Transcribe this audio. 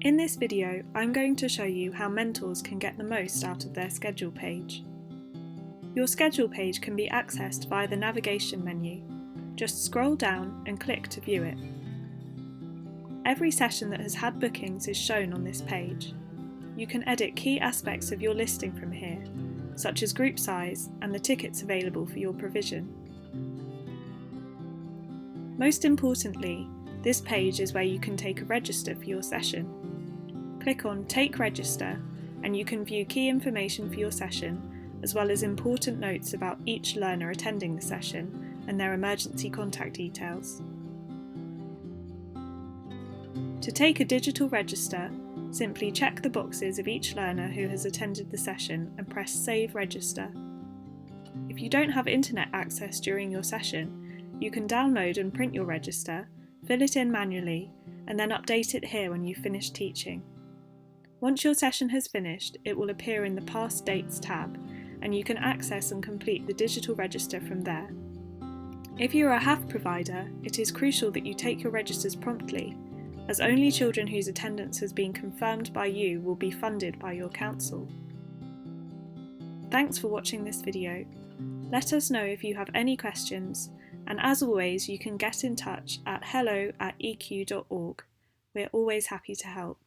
In this video, I'm going to show you how mentors can get the most out of their schedule page. Your schedule page can be accessed via the navigation menu. Just scroll down and click to view it. Every session that has had bookings is shown on this page. You can edit key aspects of your listing from here, such as group size and the tickets available for your provision. Most importantly, this page is where you can take a register for your session. Click on Take Register and you can view key information for your session, as well as important notes about each learner attending the session and their emergency contact details. To take a digital register, simply check the boxes of each learner who has attended the session and press Save Register. If you don't have internet access during your session, you can download and print your register, fill it in manually, and then update it here when you've finished teaching. Once your session has finished, it will appear in the Past Dates tab, and you can access and complete the digital register from there. If you are a HAF provider, it is crucial that you take your registers promptly, as only children whose attendance has been confirmed by you will be funded by your council. Thanks for watching this video. Let us know if you have any questions, and as always, you can get in touch at hello@eq.org. We're always happy to help.